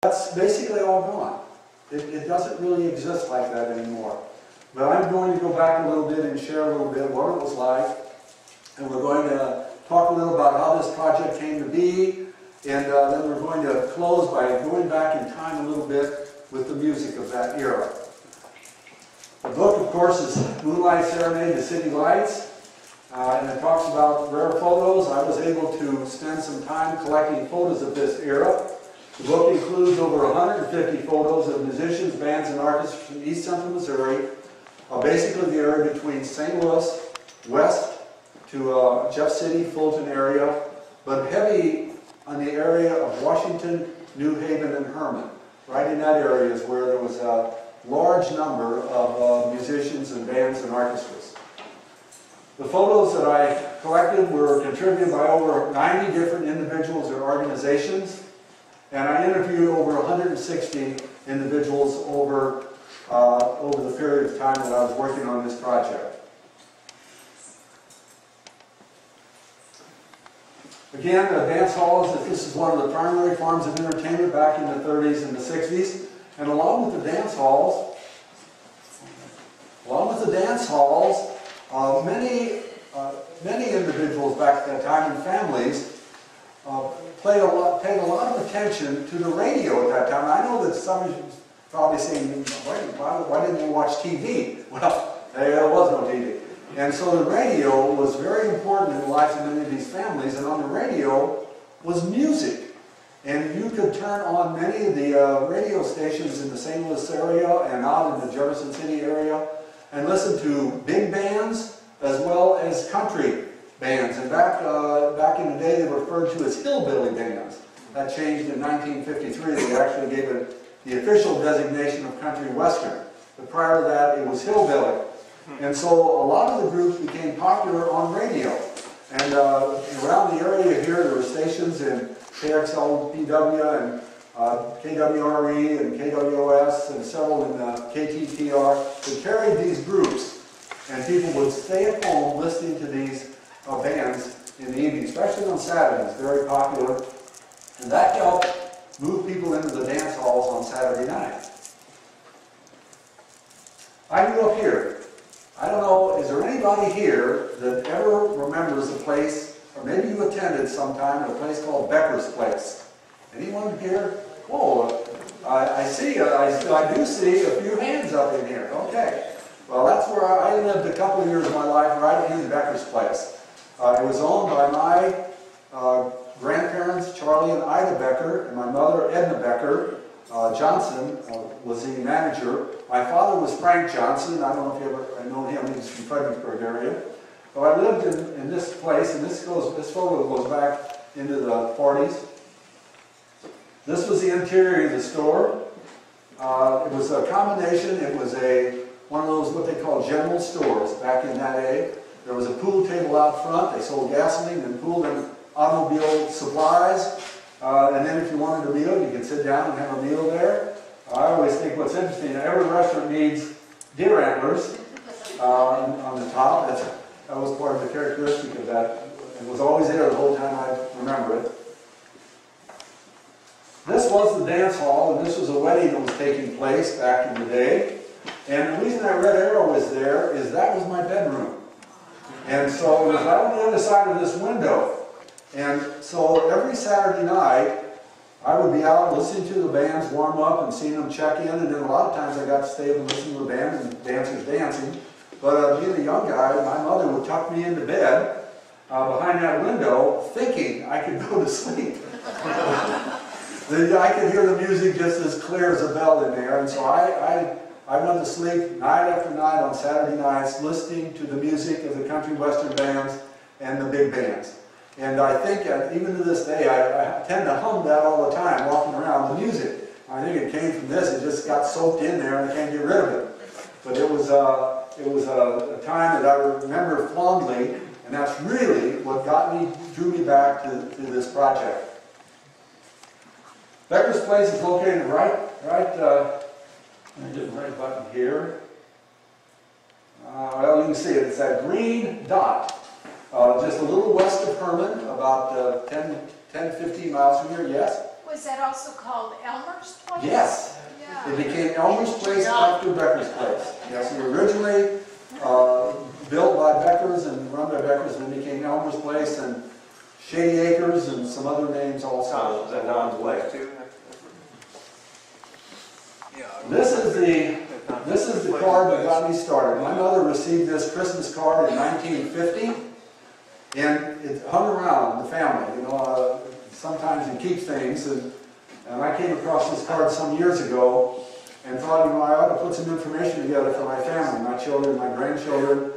That's basically all gone. It doesn't really exist like that anymore. But I'm going to go back a little bit and share a little bit what it was like. And we're going to talk a little about how this project came to be. And then we're going to close by going back in time a little bit with the music of that era. The book, of course, is Moonlight, Serenade, the City Lights. And it talks about rare photos. I was able to spend some time collecting photos of this era. The book includes over 150 photos of musicians, bands, and artists from East Central Missouri, basically the area between St. Louis, west to Jeff City, Fulton area, but heavy on the area of Washington, New Haven, and Herman. Right in that area is where there was a large number of musicians and bands and orchestras. The photos that I collected were contributed by over 90 different individuals or organizations. And I interviewed over 160 individuals over the period of time that I was working on this project. Again, the dance halls, this is one of the primary forms of entertainment back in the 30s and the 60s. And along with the dance halls, many individuals back at that time and families paid a lot of attention to the radio at that time. I know that some of you probably saying, why didn't you watch TV? Well, there was no TV. And so the radio was very important in the lives of many of these families, and on the radio was music. And you could turn on many of the radio stations in the St. Louis area and out in the Jefferson City area and listen to big bands as well as country bands. And back in the day, they were referred to as hillbilly bands. That changed in 1953. They actually gave it the official designation of country western. But prior to that, it was hillbilly. And so a lot of the groups became popular on radio. And around the area here, there were stations in KXLPW and KWRE and KWOS and several in KTTR that carried these groups. And people would stay at home listening to these bands in the evening, especially on Saturdays, very popular. And that helped move people into the dance halls on Saturday night. I grew up here. I don't know, is there anybody here that ever remembers a place, or maybe you attended sometime at a place called Becker's Place? Anyone here? Whoa, I do see a few hands up in here. Okay. Well, that's where I lived a couple of years of my life, right in Becker's Place. It was owned by my grandparents, Charlie and Ida Becker, and my mother, Edna Becker. Johnson was the manager. My father was Frank Johnson. I don't know if you ever know him. He's from Fredericksburg area. So I lived in this place, and this photo goes back into the 40s. This was the interior of the store. It was a combination. It was one of those what they call general stores back in that day. There was a pool table out front. They sold gasoline and pool and automobile supplies. And then if you wanted a meal, you could sit down and have a meal there. I always think what's interesting, every restaurant needs deer antlers on the top. That was part of the characteristic of that. It was always there the whole time I remember it. This was the dance hall, and this was a wedding that was taking place back in the day. And the reason that red arrow was there is that was my bedroom. And so it was right on the other side of this window. And so every Saturday night, I would be out listening to the bands warm up and seeing them check in. And then a lot of times I got to stay and listen to the band and dancers dancing. But being a young guy, my mother would tuck me into bed behind that window thinking I could go to sleep. I could hear the music just as clear as a bell in there. And so I went to sleep night after night on Saturday nights listening to the music of the country western bands and the big bands. And I think, even to this day, I tend to hum that all the time, walking around the music. I think it came from this. It just got soaked in there, and I can't get rid of it. But it was a time that I remember fondly, and that's really what drew me back to this project. Becker's Place is located right button here. Well, you can see it. It's that green dot. Just a little west of Herman, about 10, 15 miles from here, yes? Was was that also called Elmer's Place? Yes. Yeah. It became Elmer's Place after Becker's Place. Yes, it was originally built by Beckers and run by Beckers, and then became Elmer's Place and Shady Acres and some other names also. Is that Don's Place too? This is the card that got me started. My mother received this Christmas card in 1950, and it hung around the family. You know, sometimes you keep things, and I came across this card some years ago and thought, you know, I ought to put some information together for my family, my children, my grandchildren.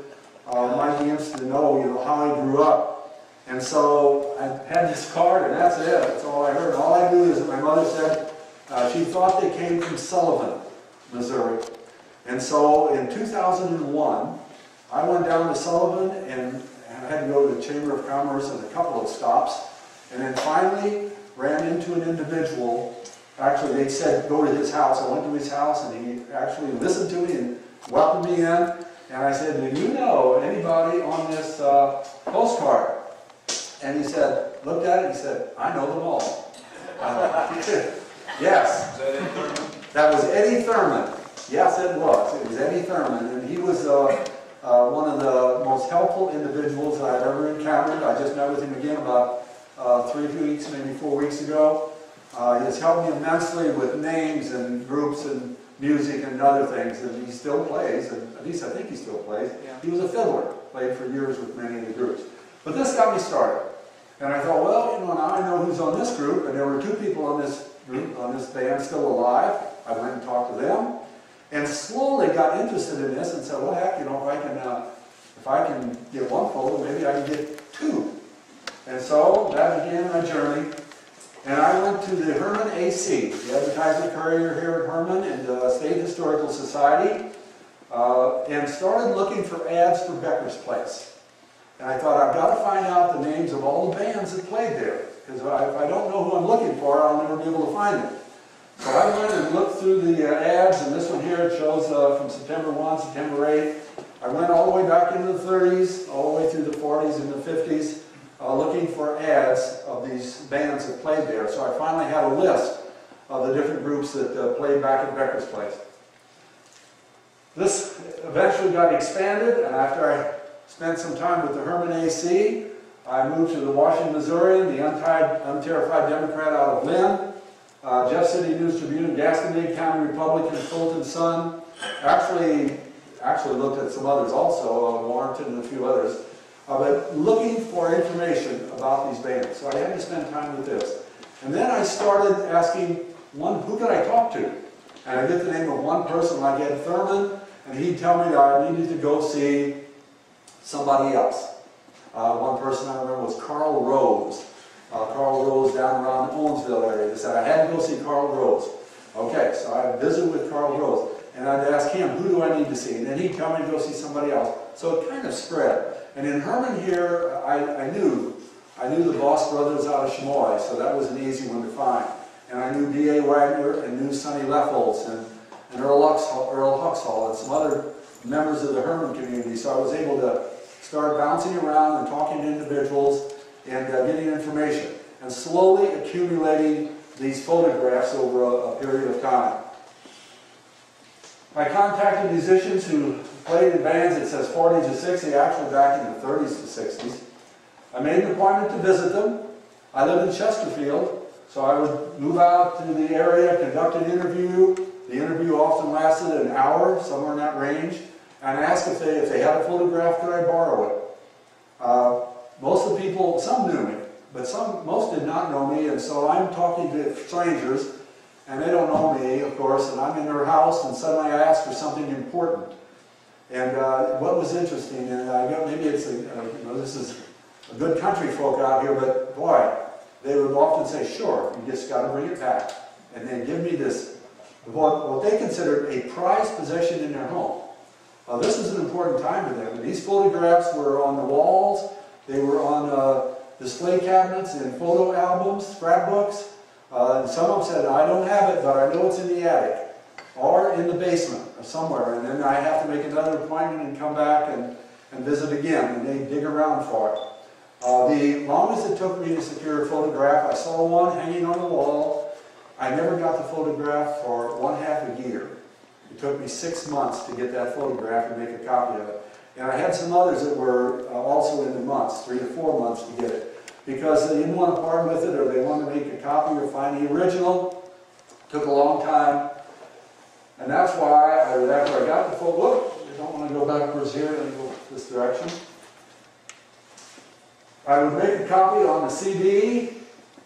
Might be interested to know, you know, how I grew up. And so I had this card, and that's it. That's all I heard. And all I knew is that my mother said she thought they came from Sullivan, Missouri. And so in 2001, I went down to Sullivan, and I had to go to the Chamber of Commerce and a couple of stops, and then finally ran into an individual. Actually, they said go to his house. I went to his house, and he actually listened to me and welcomed me in. And I said, do you know anybody on this postcard? And he said, looked at it, and he said, I know them all. Yes. Is that Eddie Thurman? That was Eddie Thurman. Yes, it was. It was Eddie Thurman. And he was one of the most helpful individuals that I've ever encountered. I just met with him again about 3 weeks, maybe 4 weeks ago. He has helped me immensely with names and groups and music and other things, and he still plays, and at least I think he still plays. Yeah. He was a fiddler, played for years with many of the groups. But this got me started. And I thought, well, you know, now I know who's on this group, and there were 2 people on this group, on this band still alive. I went and talked to them, and slowly got interested in this and said, well, heck, you know, if I can get 1 photo, maybe I can get 2. And so that began my journey. And I went to the Herman AC, the Advertiser Courier here at Herman, and the State Historical Society, and started looking for ads for Becker's Place. And I thought, I've got to find out the names of all the bands that played there, because if I don't know who I'm looking for, I'll never be able to find them. So I went and looked through the ads, and this one here, it shows from September 1, September 8. I went all the way back into the 30s, all the way through the 40s and the 50s. Looking for ads of these bands that played there. So I finally had a list of the different groups that played back at Becker's Place. This eventually got expanded, and after I spent some time with the Herman AC, I moved to the Washington Missourian, the Unterrified Democrat out of Lynn, Jeff City News Tribune, Gasconade County Republican, Fulton Sun. Actually looked at some others also, Warrenton and a few others. But looking for information about these bands. So I had to spend time with this. And then I started asking, who could I talk to? And I get the name of one person like Ed Thurman, and he'd tell me that I needed to go see somebody else. One person I remember was Carl Rose. Carl Rose down around the Owensville area. They said I had to go see Carl Rose. Okay, so I visited with Carl Rose, and I'd ask him, who do I need to see? And then he'd tell me to go see somebody else. So it kind of spread. And in Herman here, I knew the Voss brothers out of Chamois, so that was an easy one to find. And I knew D.A. Wagner and knew Sonny Lefholtz and Earl Huxhall and some other members of the Herman community. So I was able to start bouncing around and talking to individuals and getting information. And slowly accumulating these photographs over a period of time. I contacted musicians who played in bands, it says 40s to 60s, actually back in the 30s to 60s. I made an appointment to visit them. I live in Chesterfield, so I would move out to the area, conduct an interview. The interview often lasted an hour, somewhere in that range, and ask if they had a photograph, could I borrow it? Most of the people, some knew me, but most did not know me, and so I'm talking to strangers, and they don't know me, of course, and I'm in their house, and suddenly I ask for something important. And what was interesting, and maybe it's this is a good country folk out here, but boy, they would often say, sure, you just got to bring it back. And they give me this, what they considered a prized possession in their home. This is an important time to them. And these photographs were on the walls, they were on display cabinets and photo albums, scrapbooks. And some of them said, I don't have it, but I know it's in the attic or in the basement or somewhere. And then I have to make another appointment and come back and visit again, and they dig around for it. The longest it took me to secure a photograph, I saw one hanging on the wall I never got the photograph for 1/2 a year. It took me 6 months to get that photograph and make a copy of it. And I had some others that were also in the months, 3 to 4 months to get it. Because they didn't want to part with it, or they wanted to make a copy or find the original. Took a long time. And that's why, after I got the photo, look, I don't want to go backwards here, let me go this direction. I would make a copy on the CD,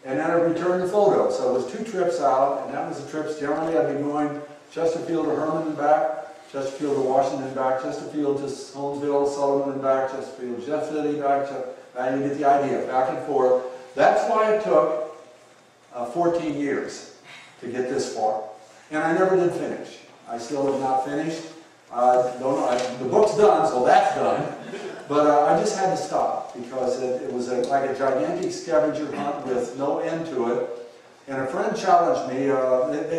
and then I'd return the photo. So it was 2 trips out, and that was the trips. Generally, I'd be going Chesterfield to Herman and back, Chesterfield to Washington and back, Chesterfield to Holmesville, Sullivan and back, Chesterfield, Jeff City back, and you get the idea, back and forth. That's why it took 14 years to get this far. And I never did finish. I still have not finished. Don't know, the book's done, so that's done. But I just had to stop because it was like a gigantic scavenger hunt with no end to it. And a friend challenged me,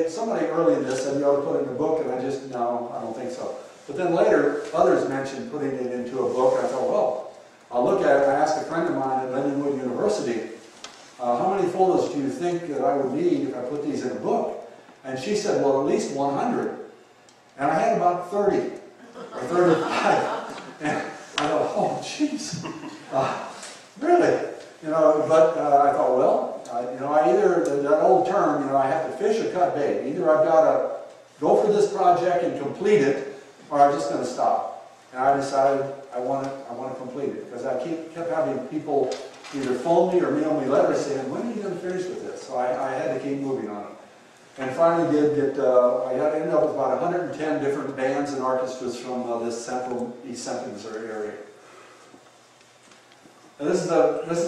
somebody early in this said you ought to put it in a book, and I just, no, I don't think so. But then later, others mentioned putting it into a book. I thought, well, I'll look at it. I asked a friend of mine at Lindenwood University, how many photos do you think that I would need if I put these in a book? And she said, well, at least 100. And I had about 30 or 35. And I thought, oh, jeez, really? You know, but I thought, well, you know, I either, that old term, you know, I have to fish or cut bait. Either I've got to go for this project and complete it, or I'm just going to stop. And I decided I want to complete it, because I kept having people either phone me or mail me letters saying, when are you going to finish with this? So I had to keep moving on it. And finally did get, I ended up with about 110 different bands and orchestras from this East Central Missouri area. And this is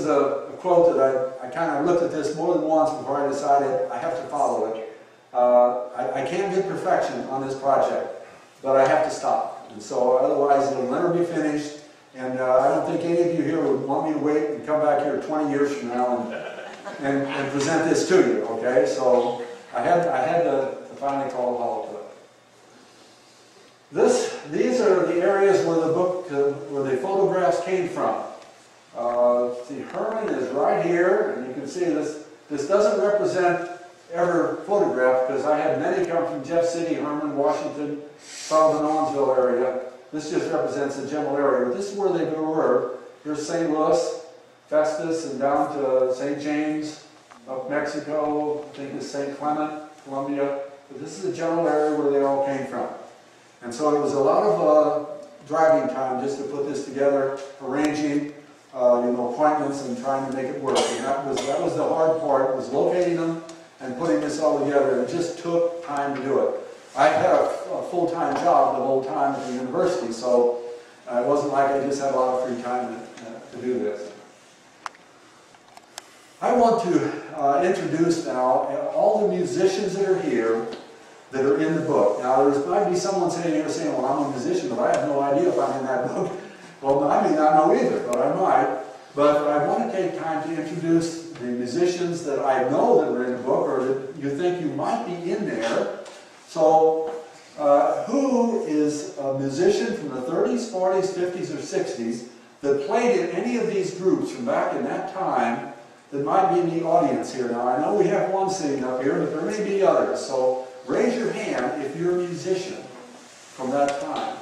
a quote that I kind of looked at this more than once before I decided I have to follow it. I can't get perfection on this project, but I have to stop. And so otherwise it'll never be finished. And I don't think any of you here would want me to wait and come back here 20 years from now and present this to you, okay? So I had to finally call a halt to it. These are the areas where the book, where the photographs came from. See, Herman is right here, and you can see this doesn't represent every photograph, because I had many come from Jeff City, Herman, Washington, Sullivan, Owensville area. This just represents the general area, but this is where they were. Here's St. Louis, Festus, and down to St. James, up Mexico, I think it's St. Clement, Colombia. But this is the general area where they all came from. And so it was a lot of driving time just to put this together, arranging appointments and trying to make it work. And that was the hard part, was locating them and putting this all together. It just took time to do it. I had a full-time job the whole time at the university, so it wasn't like I just had a lot of free time to do this. I want to introduce now all the musicians that are here that are in the book. Now, there might be someone sitting here saying, well, I'm a musician, but I have no idea if I'm in that book. Well, I may not know either, but I might. But I want to take time to introduce the musicians that I know that are in the book, or that you think you might be in there. So, who is a musician from the 30s, 40s, 50s, or 60s that played in any of these groups from back in that time that might be in the audience here? Now, I know we have one sitting up here, but there may be others. So, raise your hand if you're a musician from that time.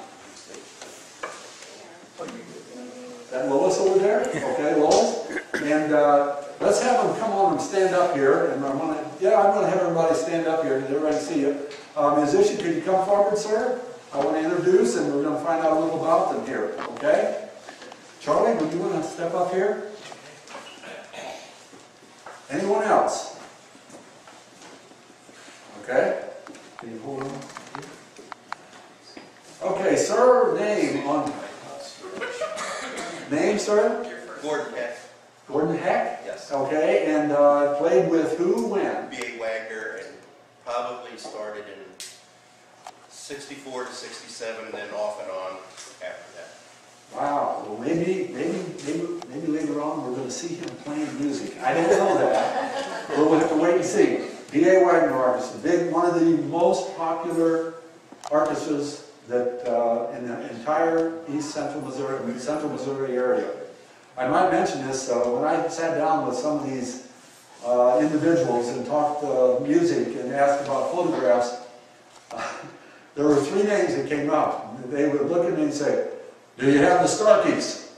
Is that Lois over there? Okay, Lois. And let's have them come on and stand up here. And I'm going to have everybody stand up here because everybody can see you. Musician, could you come forward, sir? I want to introduce, and we're going to find out a little about them here. Okay? Charlie, would you want to step up here? Anyone else? Okay. Can you hold on? Okay, sir, name on... Name, sir? Gordon Heck. Gordon Heck? Yes. Okay, and played with who, when? B.A. Wagner, and probably started in 64 to 67, and then off and on after that. Wow, well maybe later on we're going to see him playing music. I don't know that. We'll have to wait and see. B.A. Wagner Orchestra, one of the most popular orchestras that in the entire East Central Missouri area. I might mention this, when I sat down with some of these individuals and talked music and asked about photographs, there were three names that came up. They would look at me and say, "Do you have the Starkeys?"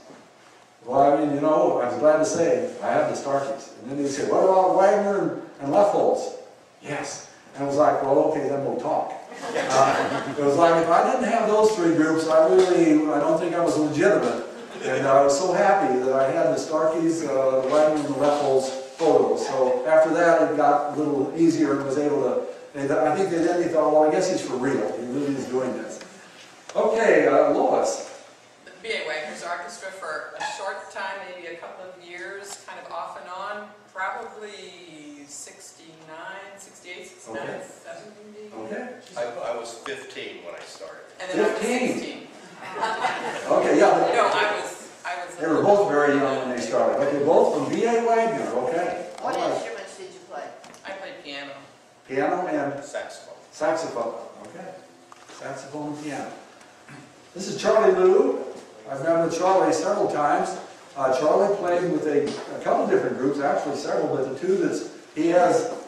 Well, I mean, you know, I was glad to say, I have the Starkeys. And then they'd say, "What about Wagner and Leffolds?" "Yes." And it was like, well, okay, then we'll talk. It was like, if I didn't have those three groups, I don't think I was legitimate. And I was so happy that I had the Starkeys, the Wagner and the Leffolds photos. So after that, it got a little easier and was able to, I think then they thought, well, I guess he's for real. He really is doing this. Okay, Lois. The B.A. Wagner's Orchestra for a short time, maybe a couple of years, kind of off and on, probably 69, 68, 69, Okay. 70. Okay. I was 15 when I started. And then 15. I was 16. Okay, yeah. No, I was. They were both very young when they started. Okay, both from B.A. Wagner, okay. What All right. instruments did you play? I played piano. Piano and Saxophone. saxophone, okay. Saxophone and piano. This is Charlie Lou. I've met with Charlie several times. Charlie played with a couple different groups, actually several, but the two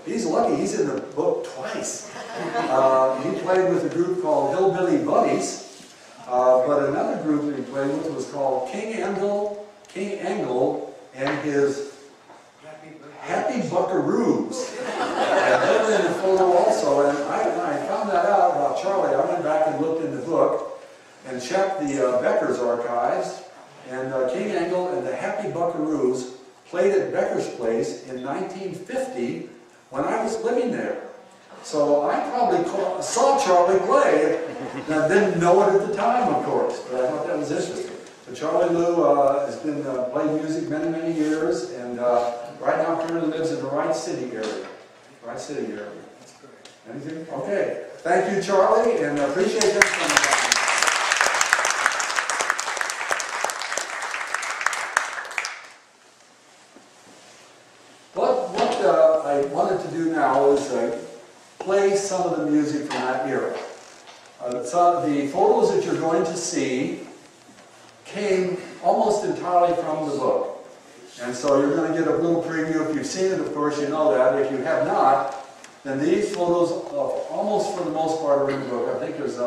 he's lucky, he's in the book twice. He played with a group called Hillbilly Buddies. But another group that he played with was called King Angle and his Happy Buckaroos. And they were in the photo also, and I found that out about Charlie. I went back and looked in the book and checked the Becker's archives, and King Angle and the Happy Buckaroos played at Becker's Place in 1950 when I was living there. So I probably saw Charlie play, and I didn't know it at the time, of course, but I thought that was interesting. But Charlie Lou has been playing music many, many years, and right now currently lives in the Wright City area. Wright City area. That's great. Anything? Okay. Thank you, Charlie, and I appreciate that. What I wanted to do now is play some of the music from that era. So the photos that you're going to see came almost entirely from the book. And so you're going to get a little preview. If you've seen it, of course, you know that. If you have not, then these photos, almost for the most part, are in the book. I think there's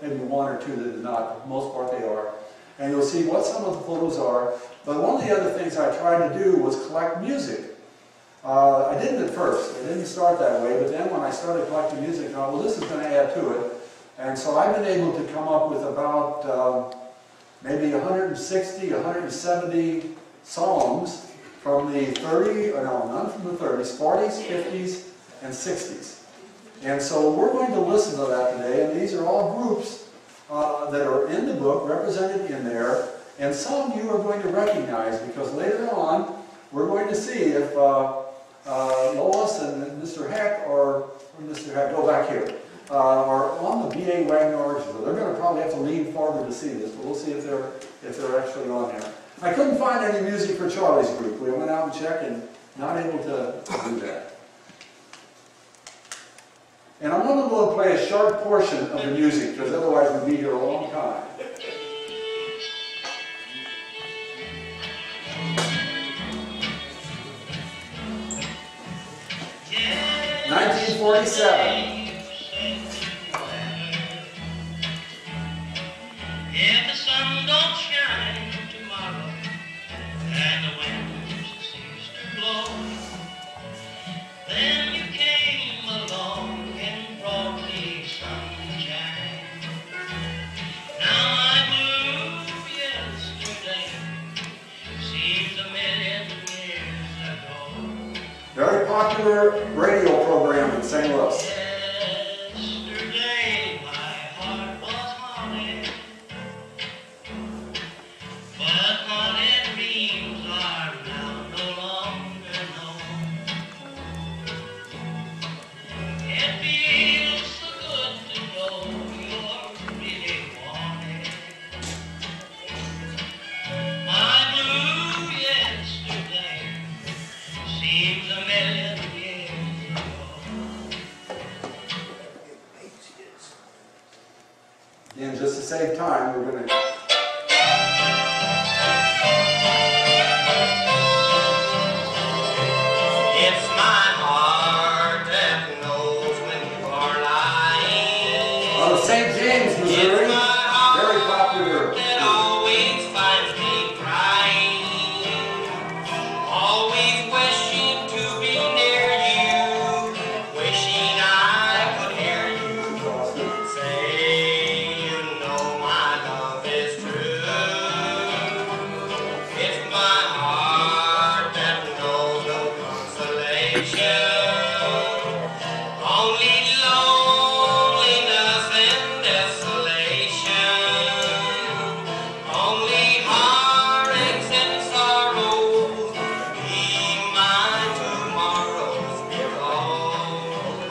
maybe one or two that did not. For the most part, they are. And you'll see what some of the photos are. But one of the other things I tried to do was collect music. I didn't at first. I didn't start that way. But then when I started collecting music, I thought, well, this is going to add to it. And so I've been able to come up with about maybe 160, 170 songs from the 30, or no, none from the 30s, 40s, 50s, and 60s. And so we're going to listen to that today, and these are all groups that are in the book, represented in there, and some you are going to recognize, because later on, we're going to see if Lois and Mr. Heck, or Mr. Heck, go back here, are on the B.A. Wagner Orchestra. They're going to probably have to lean forward to see this, but we'll see if they're actually on there. I couldn't find any music for Charlie's group. We went out and checked and not able to do that. And I'm only going to play a short portion of the music, because otherwise we'll be here a long time. 1947. If the sun don't shine tomorrow and the wind ceases to blow, then you came along and brought me sunshine. Now my blue yesterday seems a million years ago. Very popular radio program in St. Louis. Yesterday my heart was haunted, but haunted dreams are now no longer known. It feels so good to know you're really wanted. My blue yesterday seems a million years ago. Again, just to save time, we're going to... It's my St. James, Missouri. Very popular. That always finds me crying, always wishing to be near you, wishing I could hear you say, you know my love is true. It's my heart that knows no consolation, only loneliness and desolation, only heartaches and sorrows. Be my tomorrows, because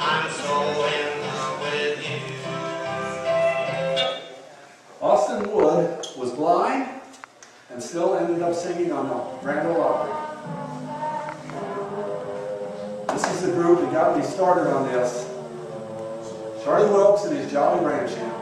I'm so in love with you. Austin Wood was blind and still ended up singing on the Grand Ole Opry. This is the group that got me started on this. Charlie Wilkes and his Jolly Ranch Hands.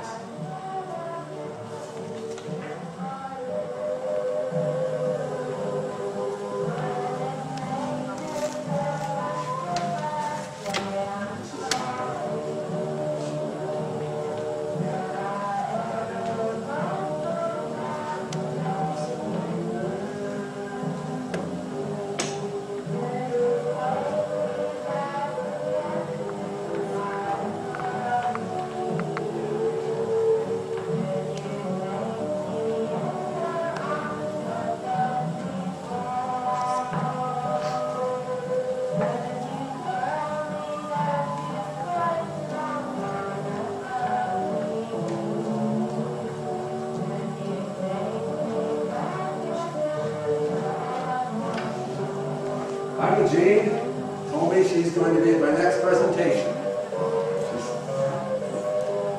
Hi, Jean told me she's going to be at my next presentation.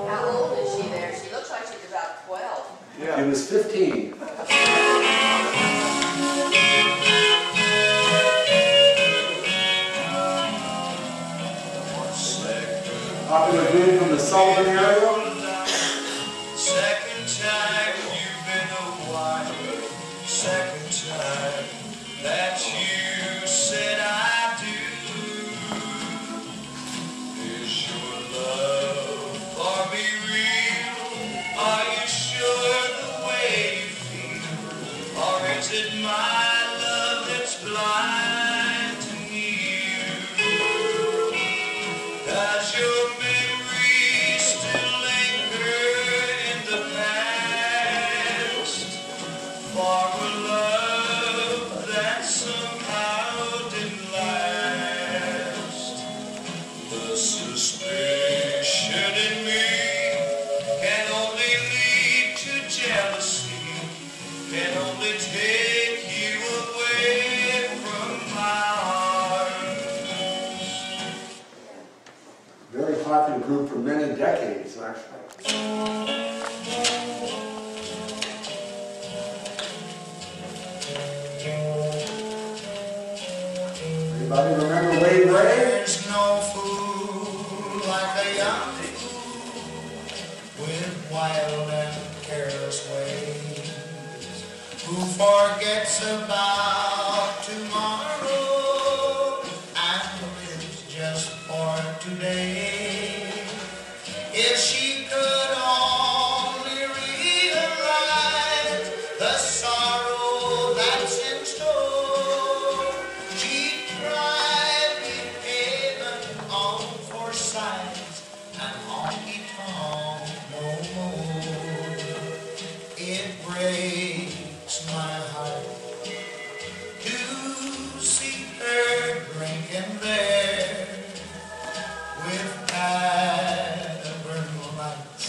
How old is she there? She looks like she's about 12. She was 15. Popular group from the Sullivan area. Second time you've been a while, second time that you said I do. Is your love for me real? Are you sure the way you feel? Or is it my love that's blind to you? Does your memory still linger in the past for a love that somehow didn't last? The suspicion in me can only lead to jealousy, can only take you away from my arms. Very popular group for many decades, actually. Anybody remember Wade Ray? There's no fool like a young fool with wild and careless ways, who forgets about tomorrow and lives just for today. If she could only realize the sorrow that's in store, she'd try with heaven on four sides and honky tonk no more. It breaks my heart to see her drinking there with Cadbury lights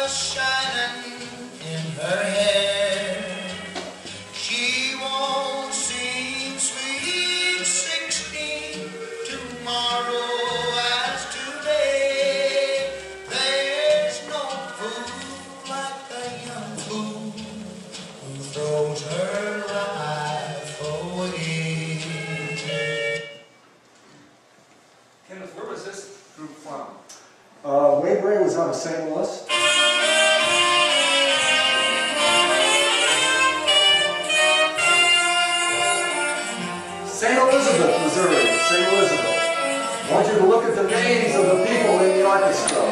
shining in her hair. She won't seem sweet 16 tomorrow as today. There's no fool like a young fool who throws her life away. Kenneth, where was this group from? Wade Ray was out of St. Louis. St. Elizabeth, Missouri. St. Elizabeth. I want you to look at the names of the people in the orchestra.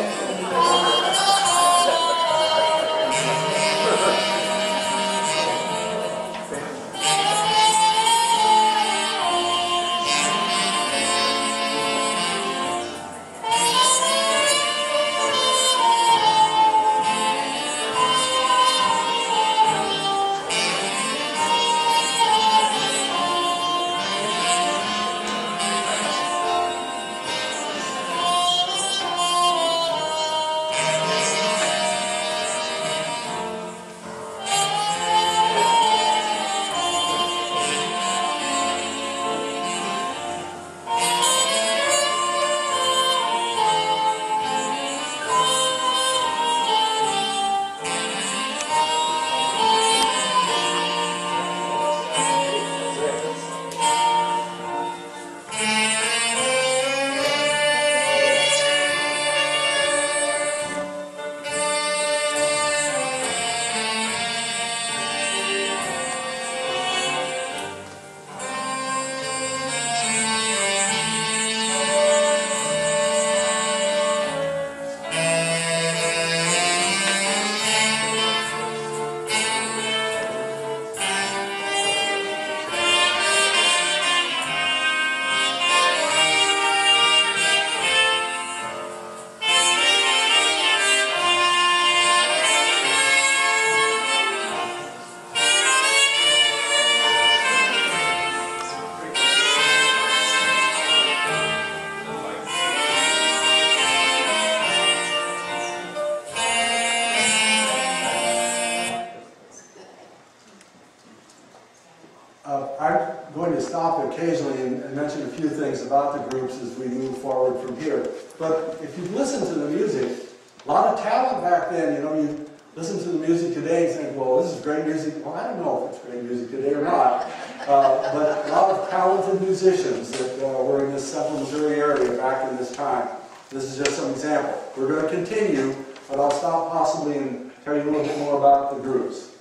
I'm going to stop occasionally and mention a few things about the groups as we move forward from here. But if you listen to the music, a lot of talent back then. You know, you listen to the music today and think, well, this is great music. Well, I don't know if it's great music today or not. But a lot of talented musicians that were in this Central Missouri area back in this time. This is just some example. We're going to continue, but I'll stop possibly and tell you a little bit more about the groups.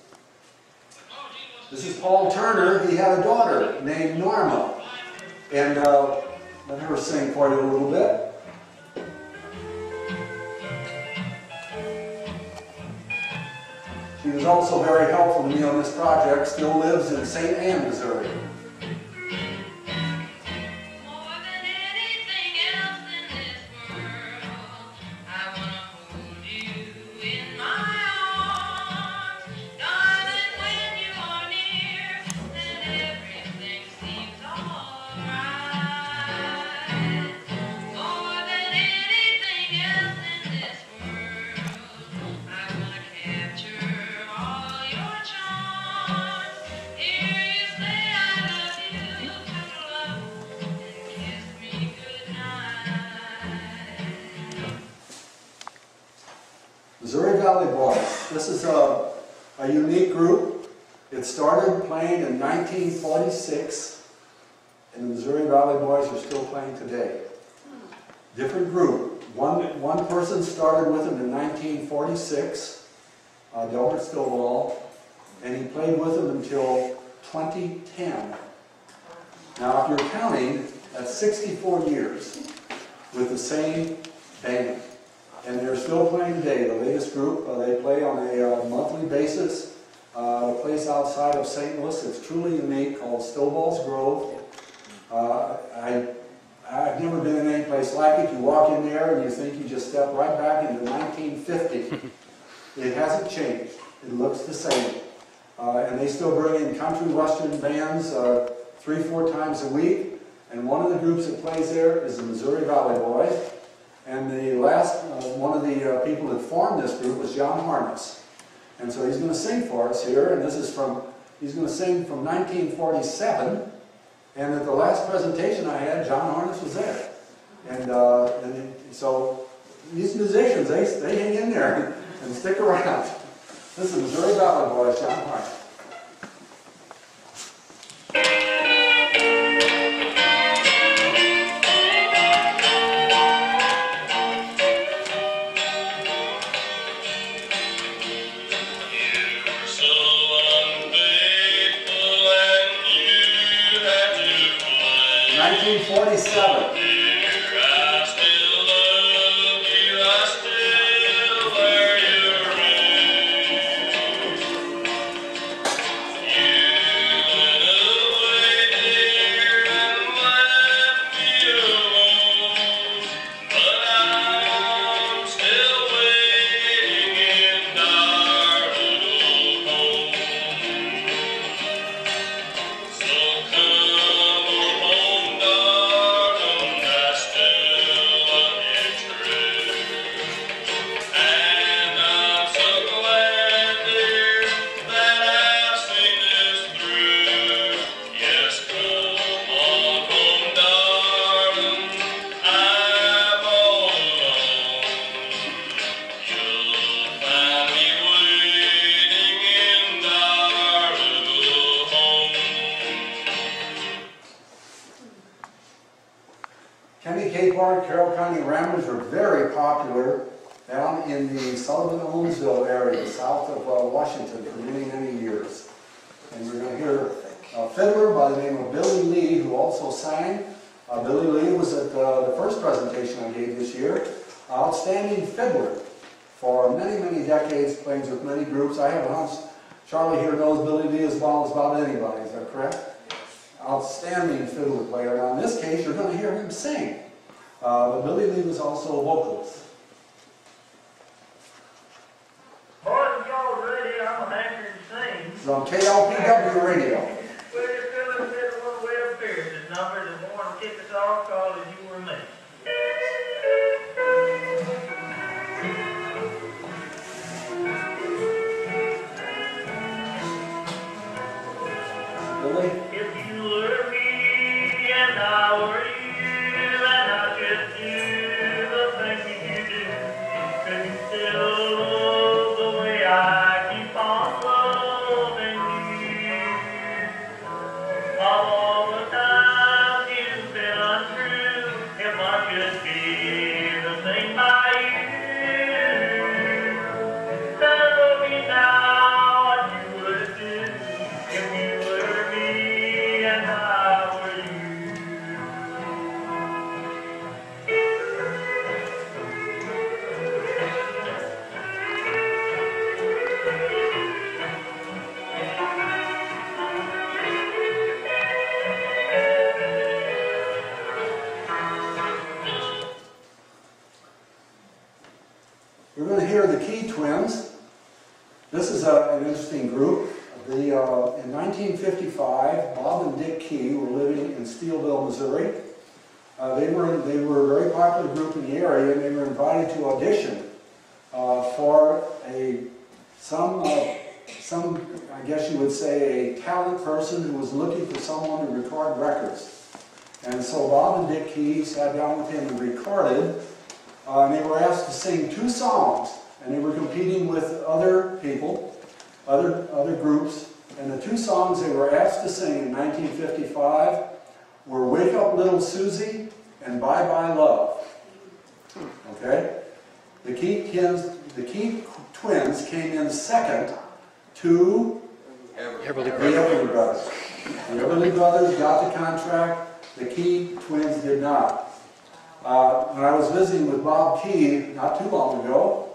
This is Paul Turner. He had a daughter named Norma. And let her sing for you a little bit. She was also very helpful to me on this project. Still lives in St. Anne, Missouri. Missouri Valley Boys. This is a unique group. It started playing in 1946, and the Missouri Valley Boys are still playing today. Different group. One person started with them in 1946, Delbert Stovall, and he played with them until 2010. Now, if you're counting, that's 64 years with the same band. And they're still playing today. The latest group, they play on a monthly basis. A place outside of St. Louis. It's truly unique, called Stovall's Grove. I've never been in any place like it. You walk in there and you think you just step right back into 1950. It hasn't changed. It looks the same. And they still bring in country western bands 3-4 times a week. And one of the groups that plays there is the Missouri Valley Boys. And the last, one of the people that formed this group was John Harness. And so he's going to sing for us here, and this is he's going to sing from 1947. And at the last presentation I had, John Harness was there. And so these musicians, they hang in there and stick around. This is Missouri Valley Boys, John Harness. York, Carroll County Ramblers were very popular down in the Sullivan-Owensville area, south of Washington, for many, many years. And we're going to hear a fiddler by the name of Billy Lee, who also sang. Billy Lee was at the first presentation I gave this year. Outstanding fiddler for many, many decades, plays with many groups. I have a hunch Charlie here knows Billy Lee as well as about anybody, is that correct? Outstanding fiddle player. Now in this case, you're going to hear him sing. But Billy Lee was also a vocalist. Boys, if y'all ready, I'm going to answer and sing. From KLPW Radio. Well, you're feeling a bit of one way upstairs. This number is the one to kick us off, called As You Were Meant. Billy? If you were me and I were you, and I could do the things you do, could you still love the way I keep on loving you? Of all the times you've been untrue, if I could be the thing by you, tell me now what you would do if you were me and I were you. We're going to hear the Key Twins. This is an interesting group. In 1955, Bob and Dick Key were living in Steelville, Missouri. They were a very popular group in the area, and they were invited to audition for some, I guess you would say, a talent person who was looking for someone to record records. And so Bob and Dick Key sat down with him and recorded. And they were asked to sing 2 songs, and they were competing with other people, other groups. And the 2 songs they were asked to sing in 1955 were Wake Up Little Susie and Bye Bye Love. Okay? The Key Twins came in second to the Everly Brothers. The Everly Brothers got the contract. The Key Twins did not. When I was visiting with Bob Key not too long ago,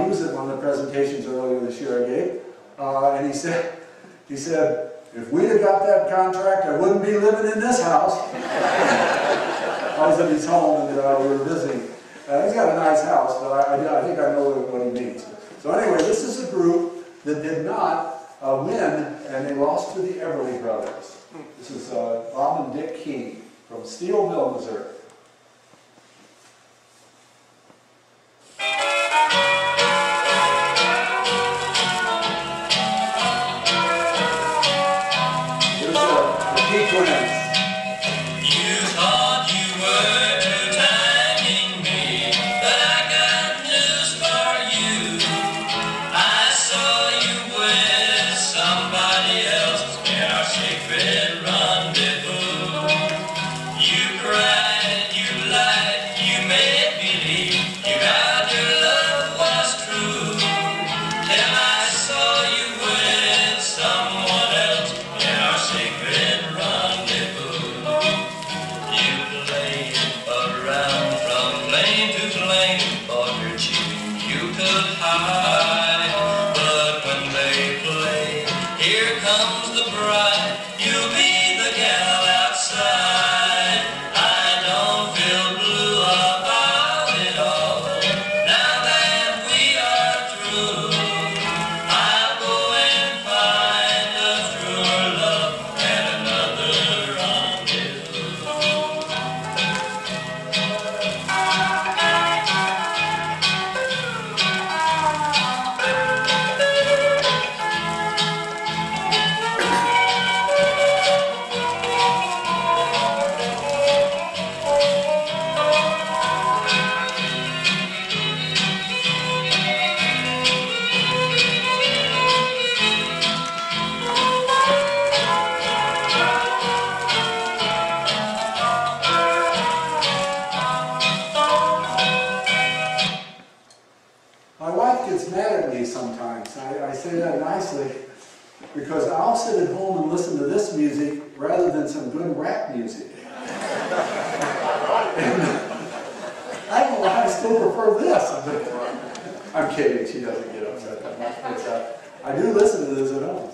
he was at one of the presentations earlier this year I gave, and he said, if we'd have got that contract, I wouldn't be living in this house. I was at his home and we were visiting. He's got a nice house, but I think I know what he means. So anyway, this is a group that did not win, and they lost to the Everly Brothers. This is Bob and Dick Key from Steelville, Missouri. Rendezvous. You cried mad at me sometimes. I say that nicely because I'll sit at home and listen to this music rather than some good rap music. I don't know why I still prefer this. I'm kidding, she doesn't get upset that much. But, I do listen to this at home.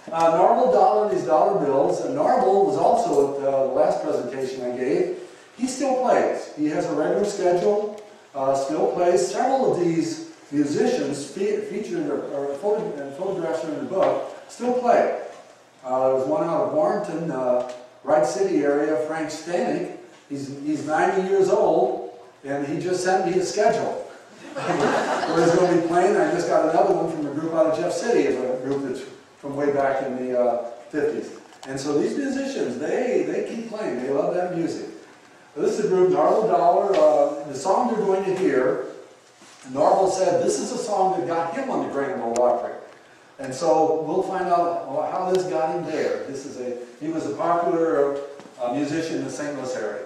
Narble Dollar and his dollar bills. Narble was also at the last presentation I gave. He still plays. He has a regular schedule, still plays. Several of these musicians featured or photographs in the book still play. There's one out of Warrenton, Wright City area, Frank Stanek. He's 90 years old, and he just sent me his schedule. Where he's going to be playing. I just got another one from a group out of Jeff City, a group that's from way back in the 50s. And so these musicians, they keep playing. They love that music. This is a group, Narble Dollar. The song they're going to hear, Narble said this is a song that got him on the Grand Ole Opry. And so we'll find out how this got him there. He was a popular musician in the St. Louis area.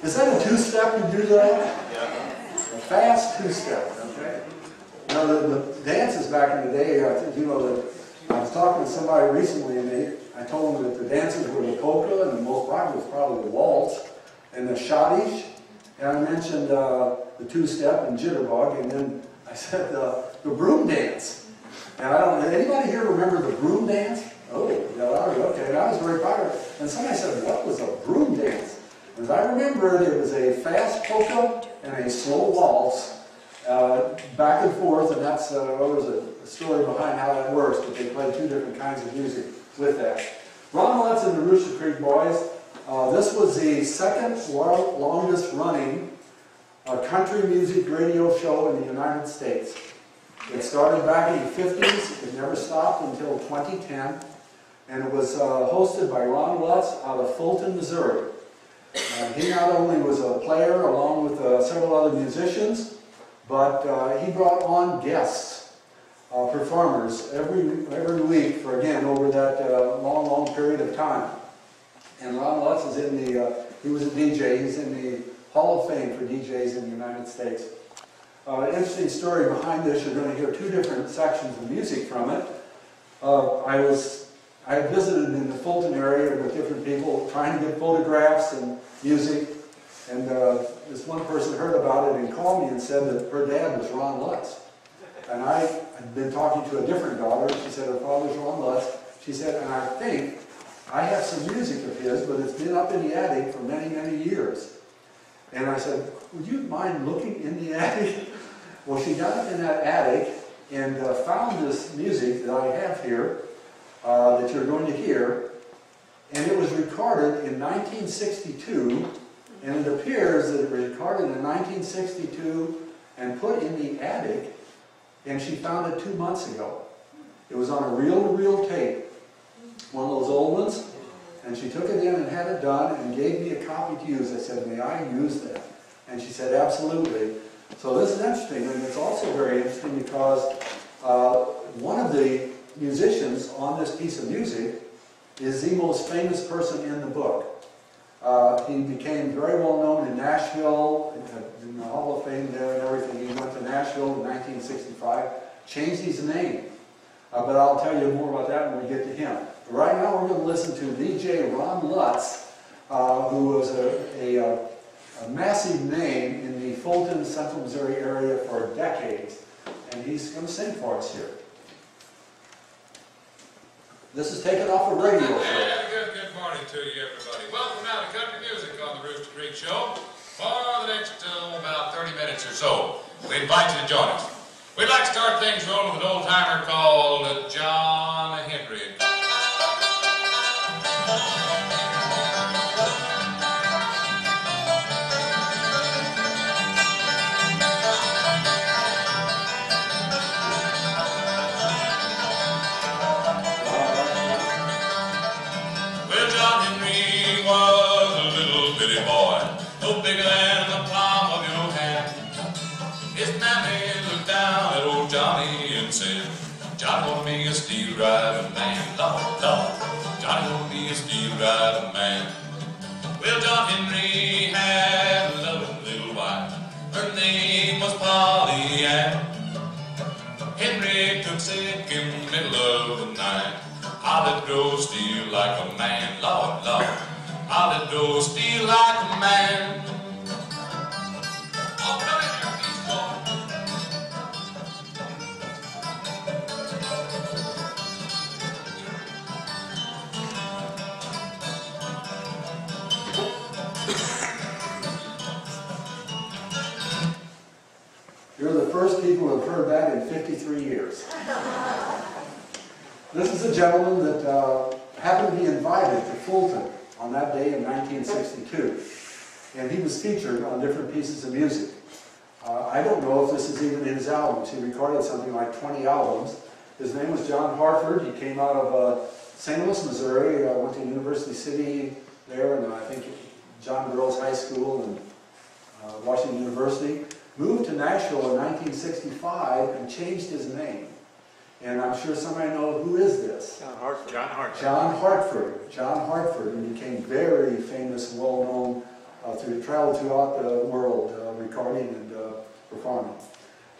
Is that a two-step you do that? Yeah. A fast two-step, okay? You know, the dances back in the day, I think, you know, I was talking to somebody recently, and I told them that the dances were the polka, and the most popular was probably the waltz, and the schottisch, and I mentioned the two-step and jitterbug, and then I said the broom dance. And I don't know, anybody here remember the broom dance? Oh, yeah, okay, that was very popular. And somebody said, what was a broom dance? As I remember, there was a fast polka and a slow waltz, back and forth, and that's there was a story behind how that works, but they played two different kinds of music with that. Ron Lutz and the Rooster Creek Boys, this was the second longest running country music radio show in the United States. It started back in the 50s, it never stopped until 2010, and it was hosted by Ron Lutz out of Fulton, Missouri. He not only was a player along with several other musicians, but he brought on guests, performers every week for, again, over that long period of time. And Ron Lutz is in the, he was a DJ, he's in the Hall of Fame for DJs in the United States. Interesting story behind this, you're going to hear two different sections of music from it. I visited in the Fulton area with different people trying to get photographs and music, and this one person heard about it and called me and said that her dad was Ron Lutz. And I had been talking to a different daughter, she said her father's Ron Lutz. She said, and I think I have some music of his, but it's been up in the attic for many, many years. And I said, would you mind looking in the attic? Well, she got up in that attic and found this music that I have here, that you're going to hear, and it was recorded in 1962, and it appears that it was recorded in 1962 and put in the attic, and she found it 2 months ago. It was on a reel-to-reel tape, one of those old ones, and she took it in and had it done and gave me a copy to use. I said, may I use that? And she said, absolutely. So this is interesting, and it's also very interesting because one of the musicians on this piece of music is the most famous person in the book. He became very well known in Nashville, in the Hall of Fame there and everything. He went to Nashville in 1965, changed his name. But I'll tell you more about that when we get to him. But right now we're going to listen to DJ Ron Lutz, who was a massive name in the Fulton, Central Missouri area for decades, and he's going to sing for us here. This is taken off a radio show. And good morning to you, everybody. Welcome now to Country Music on the Rooster Creek Show. For the next about 30 minutes or so, we invite you to join us. We'd like to start things rolling with an old-timer called John Henry. Well, John Henry was a little bitty boy, no bigger than the palm of your hand. His mammy looked down at old Johnny and said, Johnny wanna be a steel driving man. Lord, Lord, Johnny wanna be a steel driving man. Well, John Henry had a loving little wife. Her name was Polly Ann. Henry took sick in the middle of the night. How did grow steel like a man? Lord, Lord, how did grow steel like a man? Oh, come in here, please, boy. You're the first people who have heard that in 53 years. This is a gentleman that happened to be invited to Fulton on that day in 1962. And he was featured on different pieces of music. I don't know if this is even his albums. He recorded something like 20 albums. His name was John Hartford. He came out of St. Louis, Missouri, went to University City there, and I think John Girls High School and Washington University. Moved to Nashville in 1965 and changed his name. And I'm sure somebody knows who is this. John Hartford. John Hartford. John Hartford. John Hartford, and became very famous, well known, traveled throughout the world recording and performing.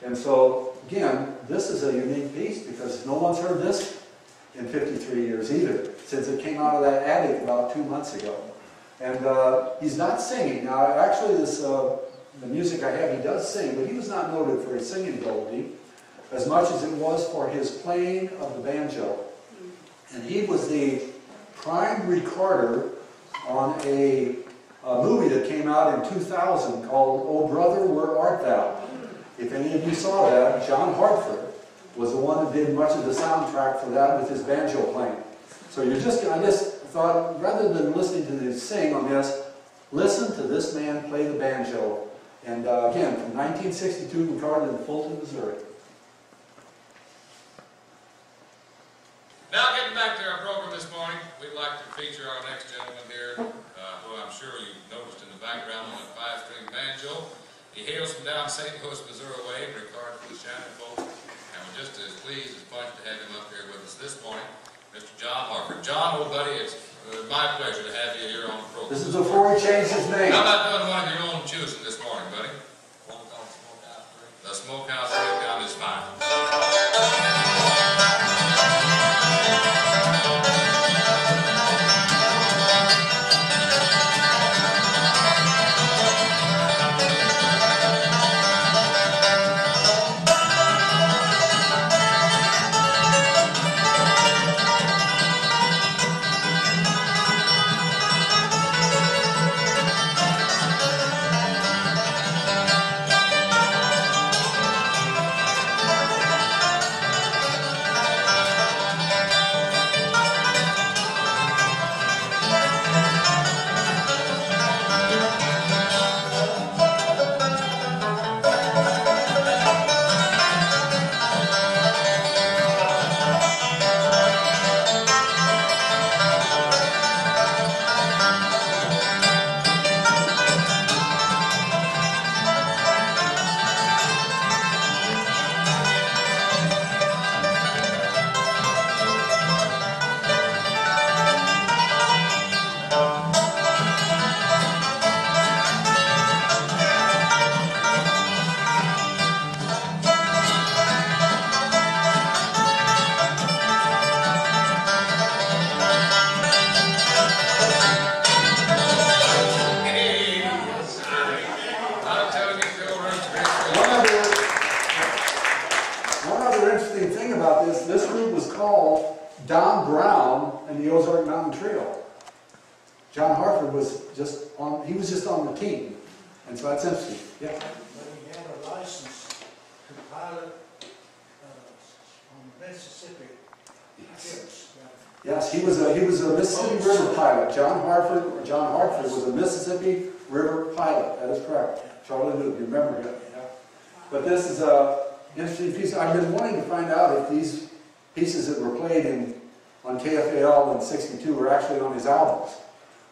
And so, again, this is a unique piece because no one's heard this in 53 years either, since it came out of that attic about 2 months ago. And he's not singing. Now, actually, the music I have, he does sing, but he was not noted for his singing ability as much as it was for his playing of the banjo. And he was the prime recorder on a movie that came out in 2000 called Oh Brother, Where Art Thou? If any of you saw that, John Hartford was the one that did much of the soundtrack for that with his banjo playing. So I just thought, rather than listening to them sing on this, listen to this man play the banjo. And again, from 1962, recorded in Fulton, Missouri. Now, getting back to our program this morning, we'd like to feature our next gentleman here, who I'm sure you've noticed in the background on a 5-string banjo. He hails from down St. Louis, Missouri way, recorded for the Shannon folk, and we're just as pleased as punch to have him up here with us this morning, Mr. John Hartford. John, old buddy, it's my pleasure to have you here on the program. This is before he changed his name. How about doing one of your own choosing this morning, buddy? One called Smokehouse Breakdown. The Smokehouse Breakdown is fine. Don Brown and the Ozark Mountain Trio. John Hartford was just on, he was just on the team. And so that's interesting. Yeah. But he had a license to pilot on Mississippi ships. Yes, he was a Mississippi River pilot. John Hartford was a Mississippi River pilot. That is correct. Charlie Luke, you remember him. Yeah. But this is a interesting piece. I've been wanting to find out if these pieces that were played on KFAL in '62 were actually on his albums.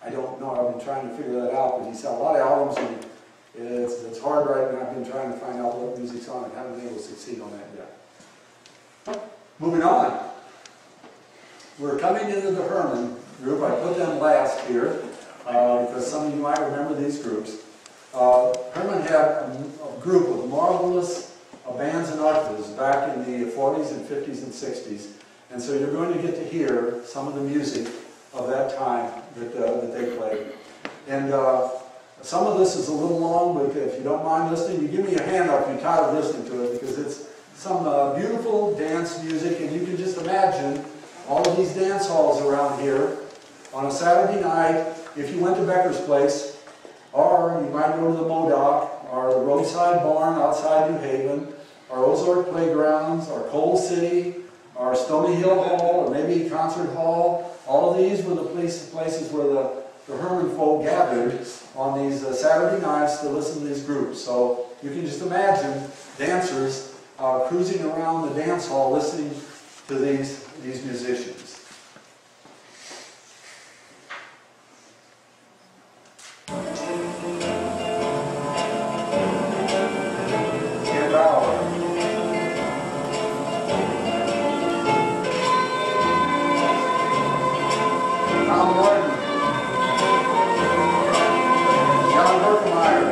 I don't know. I've been trying to figure that out. But he's had a lot of albums, and it's hard right now. I've been trying to find out what music's on it. Haven't been able to succeed on that yet. Moving on. We're coming into the Herman group. I put them last here because some of you might remember these groups. Herman had a group of marvelous bands and orchestras back in the 40s and 50s and 60s. And so you're going to get to hear some of the music of that time that they played. And some of this is a little long, but if you don't mind listening, you give me a hand up if you're tired of listening to it, because it's some beautiful dance music, and you can just imagine all of these dance halls around here on a Saturday night. If you went to Becker's Place, or you might go to the Modoc, or the Roadside Barn outside New Haven, or Ozark Playgrounds, or Coal City, or Stony Hill Hall, or maybe Concert Hall. All of these were the places where the Herman folk gathered on these Saturday nights to listen to these groups. So you can just imagine dancers cruising around the dance hall listening to these musicians. And Tom Morton, John Berkemeyer.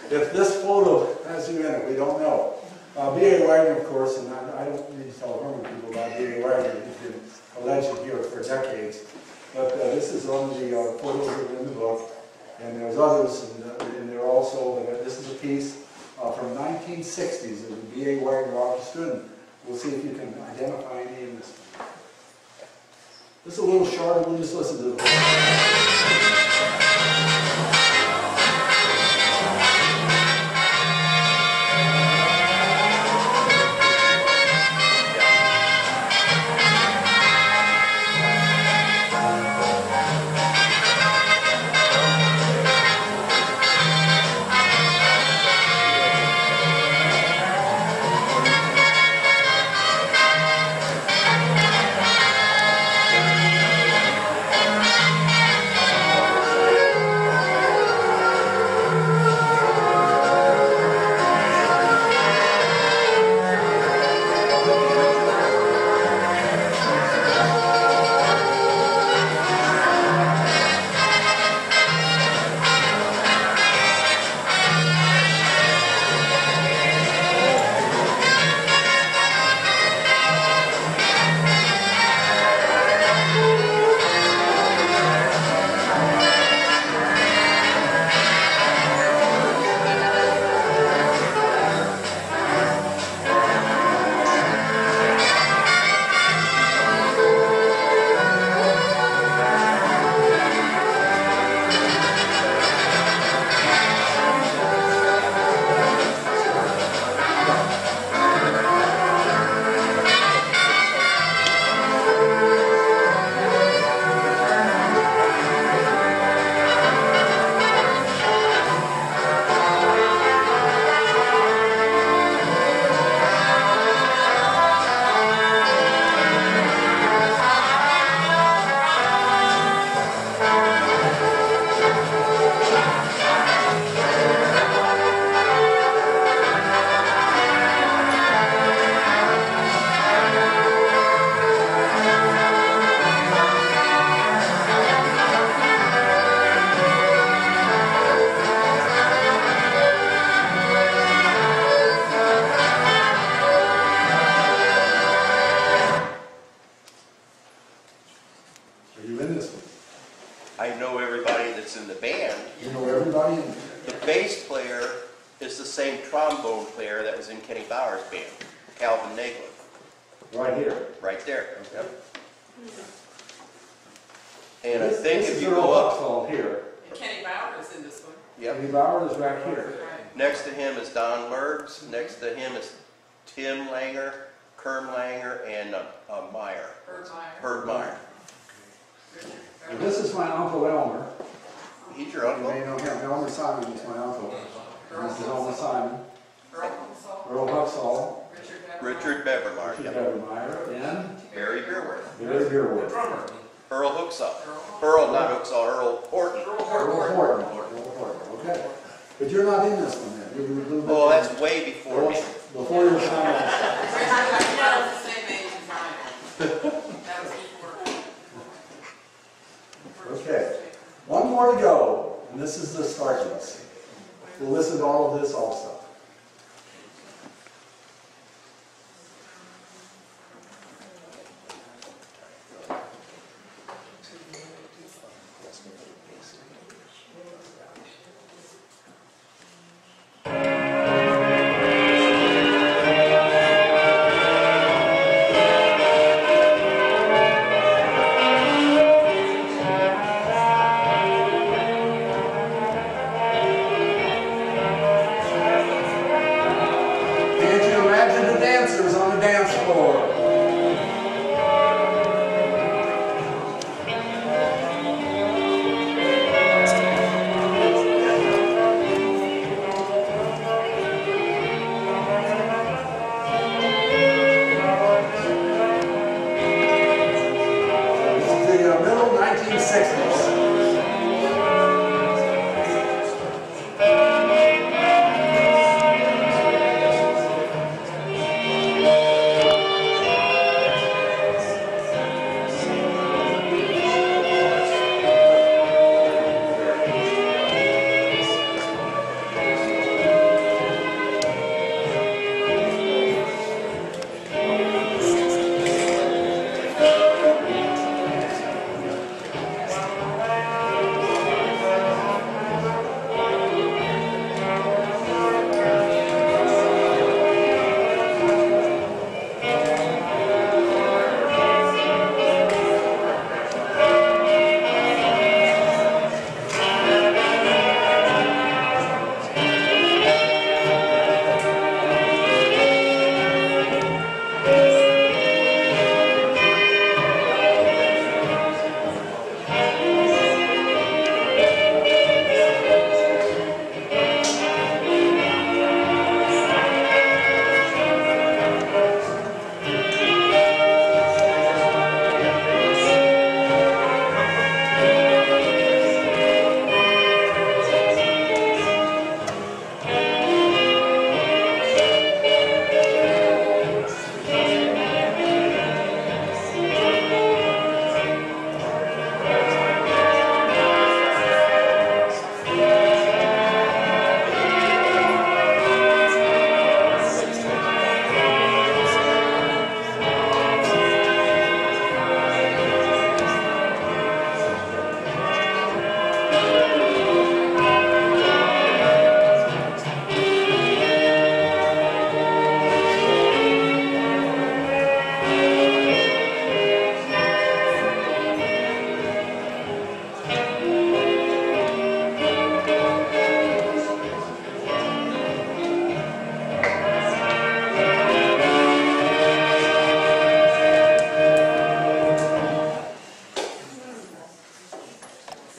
If this photo has you in it, we don't know. B.A. Wagner, of course, and I don't need to tell Herman people about B.A. Wagner. He's been a legend here for decades. But this is one of the photos that are in the book. And there's others in there also. But this is a piece from 1960s of the B.A. Wagner Orchestra. And we'll see if you can identify any in this one. This is a little short. We'll just listen to the whole. Are you in this one? I know everybody that's in the band. You know everybody in The bass player is the same trombone player that was in Kenny Bauer's band, Calvin Naglin, right here. right there. Okay. And I This- think this if is you Earl go up, Huxtall here. And Kenny Bauer is in this one. yep. Kenny Bauer is right here. Right. Next to him is Don Mergs. Next to him is Tim Langer, Kerm Langer, and Meyer, Herb Meyer. Herb Meyer. And this is my Uncle Elmer. He's your You uncle? may know him. Elmer Simon is my uncle. And this is Elmer Simon. Earl Huxall. Earl Huxall. Richard Bevermeyer. Richard Bevermeyer, Richard yep. Bevermeyer. And Barry Beerworth. Barry Beerworth. Drummer. Earl Huxall. Earl, not Huxall, Earl Horton. Earl Horton. Earl Horton. Okay. But you're not in this one then. You're a little bit. Oh, that's way before me. Before your time. That was the same age as I am. That was before. Okay. One more to go. And this is the Starkeys. We'll listen to all of this also. Can't you imagine the dancers on the dance floor? This is the middle 1960s.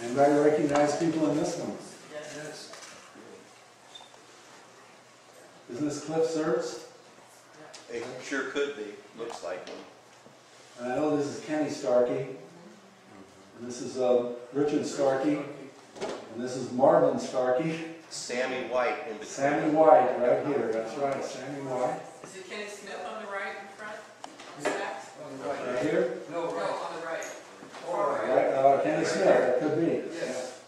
Anybody recognize people in this one? Yes. Isn't this Cliff Searles? It sure could be, looks like him. And I know this is Kenny Starkey. And this is Richard Starkey. And this is Marvin Starkey. Sammy White in between. Sammy White, right here. That's right, Sammy White. Is it Kenny Smith on the right in front? On the sax? Right here? No, No, right. on the right. All right. Right, Kenny Smith, that could be. Yes.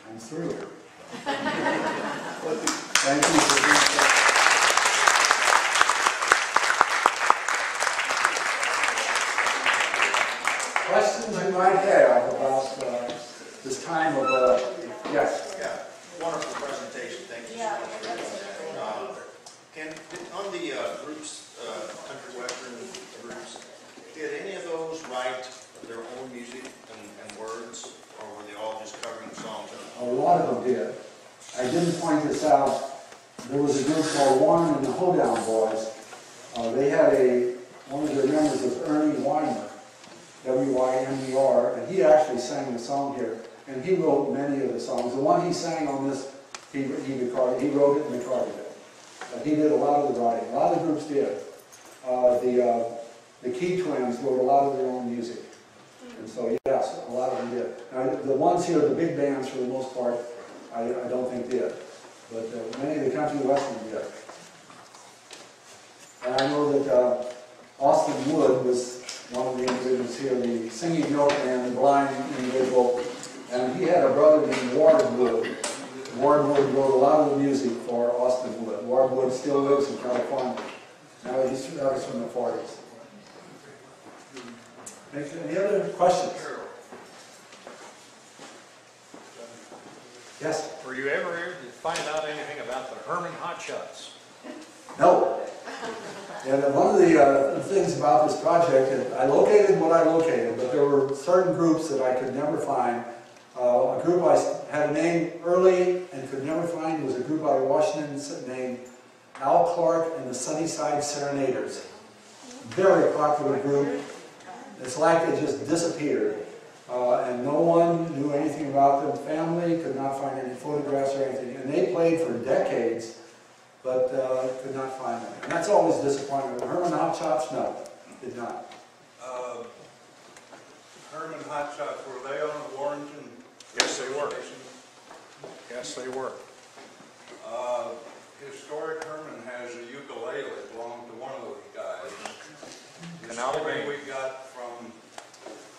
I'm through. Thank you for being point this out. There was a group called Warren and the Hoedown Boys. They had one of their members was Ernie Weimer, W-Y-M-E-R, and he actually sang the song here. And he wrote many of the songs. The one he sang on this, he wrote it and recorded it. He did a lot of the writing. A lot of the groups did. The Key Twins wrote a lot of their own music. And so, yes, a lot of them did. Now, the ones here, the big bands, for the most part, I don't think did. But many of the country western did. And I know that Austin Wood was one of the individuals here, the singing milkman, the blind individual. And he had a brother named Ward Wood. Ward Wood wrote a lot of the music for Austin Wood. Ward Wood still lives in California. Now that was from the 40s. Any other questions? Yes? Were you ever able to find out anything about the Herman Hotshots? No. And one of the things about this project, and I located what I located, but there were certain groups that I could never find. A group I had a name early and could never find was a group out of Washington named Al Clark and the Sunnyside Serenaders. Very popular group. It's like they just disappeared. And no one knew anything about them. Family could not find any photographs or anything. And they played for decades, but could not find them. And that's always disappointing. The Herman Hotshots, no, did not. Herman Hotshots, were they on the Warrington? Yes, they were. Yes, they were. Historic Herman has a ukulele that belonged to one of those guys. The Canali story Band. we got from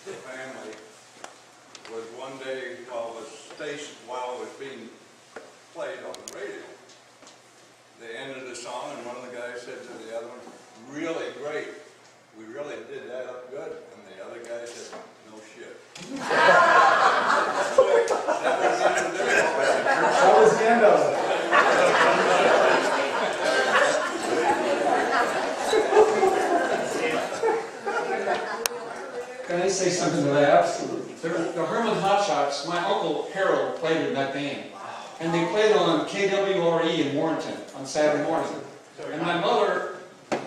the family was one day while it was being played on the radio, they ended the song and one of the guys said to the other one, "Really great. We really did that up good." And the other guy said, "No shit." That was the end of it. Can I say something to that? Absolutely. The Herman Hotshots, my uncle Harold played in that band. And they played on KWRE in Warrenton on Saturday morning. And my mother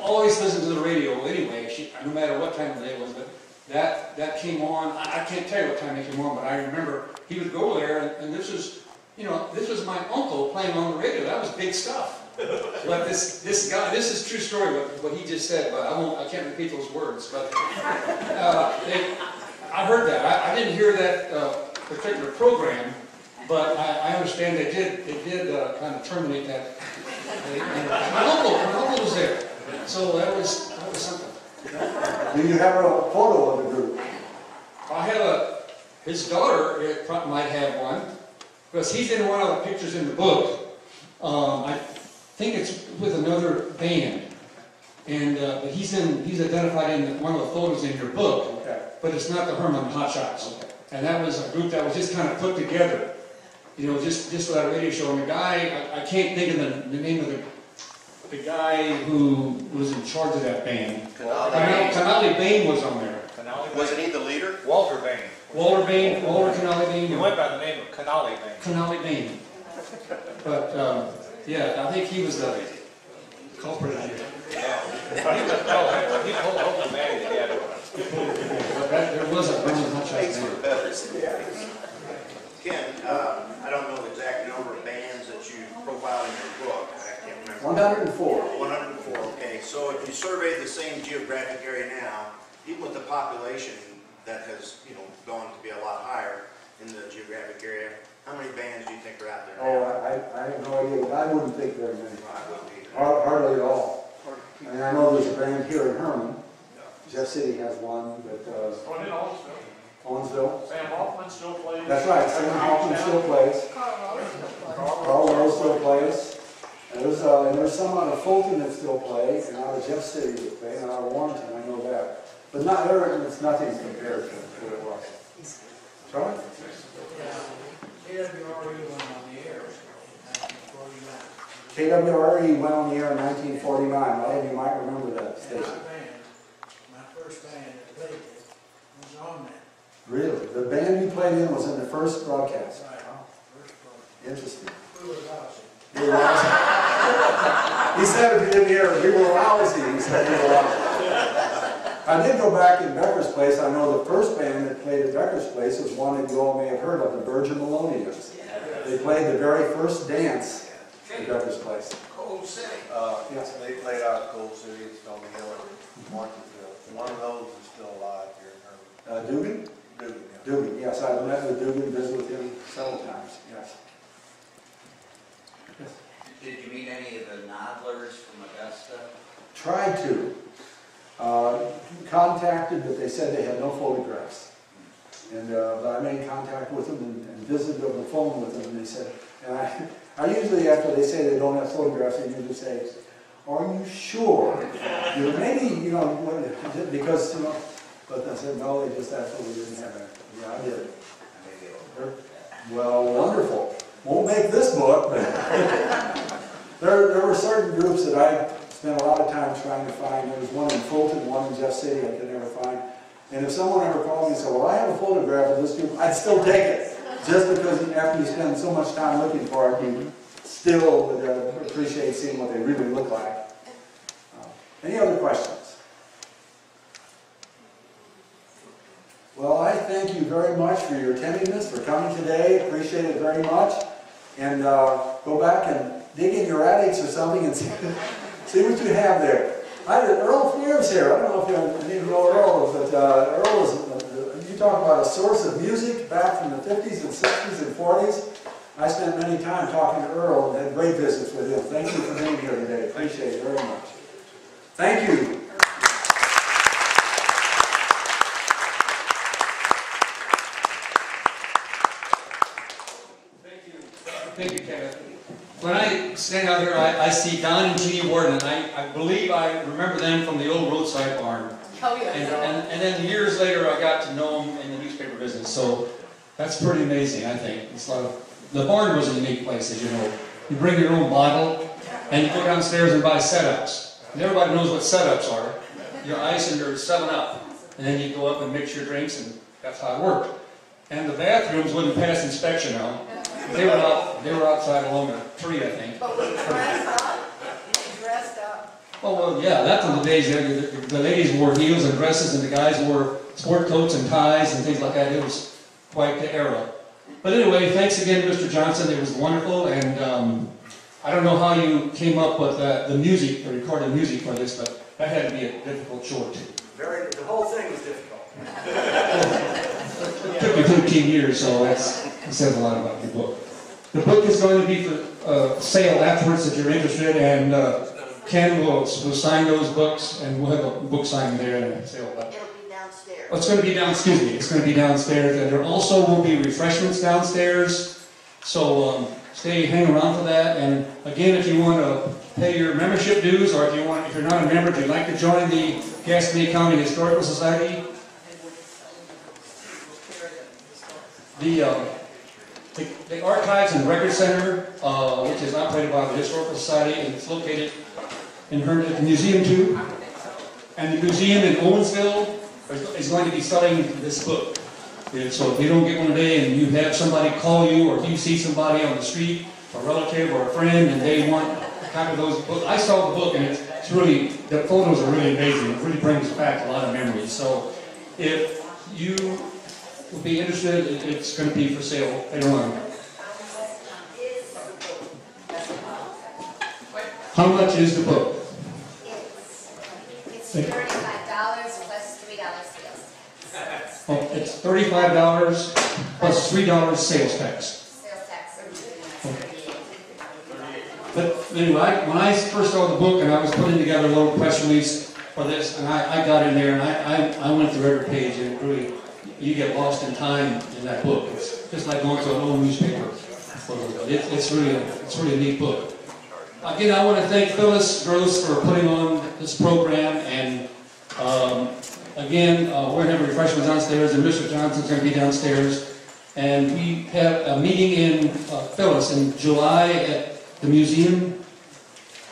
always listened to the radio anyway, no matter what time of the day it was. But that came on, I can't tell you what time it came on, but I remember he would go there, and this was, this was my uncle playing on the radio. That was big stuff. But this guy, this is a true story, what he just said, but I can't repeat those words. But I heard that. I didn't hear that particular program, but I understand they did kind of terminate that. My uncle was there, so that was something. Do you have a photo of the group? I have his daughter might have one, because he's in one of the pictures in the book. I think it's with another band, and but he's identified in one of the photos in your book. Okay. But it's not the Herman Hotshots. Okay. And that was a group that was just kind of put together, just for that radio show. And the guy, I can't think of the name of the guy who was in charge of that band. Canali Bain was on there. Wasn't he the leader? Walter Bain. Walter Canali Bain. He went by the name of Canali Bain. Canali Bain. But yeah, I think he was the culprit. Yeah. He pulled the whole band together. But there was a Herman Hotshots band. Ken, I don't know the exact number of bands that you profiled in your book. I can't remember. 104. 104, okay. So if you survey the same geographic area now, even with the population that has, gone to be a lot higher in the geographic area, how many bands do you think are out there now? Oh, I have no idea. I wouldn't think very many. I wouldn't either. Hardly at all. I mean, I know there's a band here in Herman. Jeff City has one, but One in Owensville. Owensville. Sam Hoffman still plays. That's right. Sam Hoffman still plays. Carl Rose still plays. And there's some out of Fulton that still play, and out of Jeff City that play, and out of Warrenton, I know that. But not there. It's nothing compared to what it was. Charlie? KWRE went on the air in 1949. KWRE went on the air in 1949. A lot of you might remember that station. My first band that played it was on that. Really? The band you played in was in the first broadcast? Right. First broadcast. Interesting. We were lousy. We were lousy. He said if you didn't hear it, we were lousy. He said we were lousy. I did go back in Becker's Place. I know the first band that played at Becker's Place was one that you all may have heard of, the Virgin Melodians. They played the very first dance at Becker's Place. Cold City. Yes. They played out of Cold City, Stony Hill, and Martinsville. One of those is still alive here in Herman. Dugan? Dugan, yeah. Dugan, yes. I've met with Dugan, visited with him several times, yes. Did you meet any of the Nodlers from Augusta? Tried to. Contacted, but they said they had no photographs. And but I made contact with them and visited over the phone with them, and they said, and I usually, after they say they don't have photographs, they usually say, "Are you sure?" You know, maybe, you know, because, you know, but I said, no, they just absolutely didn't have it. Yeah, I did. Well, wonderful. Won't make this book, but there were certain groups that I spent a lot of time trying to find. There was one in Fulton, one in Jeff City I could never find. And if someone ever called me and said, well, I have a photograph of this group, I'd still take it. Just because after you spend so much time looking for it, you still would appreciate seeing what they really look like. Any other questions? Well, I thank you very much for your attentiveness, for coming today. Appreciate it very much. And go back and dig in your attics or something and see what you have there. Earl Fleer's here. I don't know if you know Earl, but Earl is, you talk about a source of music back from the 50s and 60s and 40s. I spent many time talking to Earl and had great visits with him. Thank you for being here today. Appreciate it very much. Thank you. Thank you, Kenneth. When I stand out here, I see Don and Jeannie Warden, and I believe I remember them from the old roadside barn. Oh, yeah. And then years later, I got to know them in the newspaper business. So that's pretty amazing, I think. It's a lot of, the barn was a unique place, as you know. You bring your own bottle, and you go downstairs and buy setups. And everybody knows what setups are. Your ice and your 7-Up. And then you go up and mix your drinks, and that's how it worked. And the bathrooms wouldn't pass inspection now. They were outside along a tree, I think. But we dressed up. We dressed up. Oh, well, yeah, that's in the days. The ladies wore heels and dresses, and the guys wore sport coats and ties and things like that. It was quite the era. But anyway, thanks again, Mr. Johnson. It was wonderful, and I don't know how you came up with the music, the recorded music for this, but that had to be a difficult chore, too. The whole thing was difficult. It took me 13 years, so that says a lot about the book. The book is going to be for sale afterwards if you're interested, and Ken will sign those books, and we'll have a book signing there and sale. It'll be downstairs. Oh, it's going to be excuse me, it's going to be downstairs, and there also will be refreshments downstairs, so hang around for that. And again, if you want to pay your membership dues, or if you're not a member, if you'd like to join the Gaston County Historical Society, the Archives and Record Center, which is operated by the Historical Society, and it's located in Herndon, the museum too. And the museum in Owensville is going to be selling this book. And so if you don't get one today and you have somebody call you, or if you see somebody on the street, a relative or a friend, and they want a copy of those books, I saw the book and it's really, the photos are really amazing. It really brings back a lot of memories. So if you would be interested, it's going to be for sale later on. How much is the book? It's $35 plus $3 sales tax. Oh, it's $35 plus $3 sales tax. Sales tax. But anyway, when I first saw the book and I was putting together a little press release for this, and I got in there and I went through every page, and it really, you get lost in time in that book. It's just like going to an old newspaper. It's really a neat book. Again, I want to thank Phyllis Gross for putting on this program, and again, we're going to have refreshments downstairs, and Mr. Johnson's going to be downstairs, and we have a meeting in Phyllis in July at the museum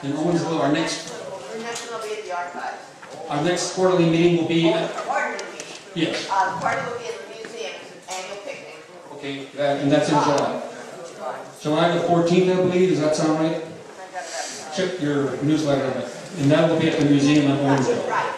in Owensville. Our next will be at the archives. Our next quarterly meeting will be at... Quarterly meeting. Yes. Quarterly will be at the museum. It's an annual picnic. Okay, and that's in July. July the 14th, I believe, does that sound right? Check your newsletter on it. And that will be at the museum in Owensville. Right.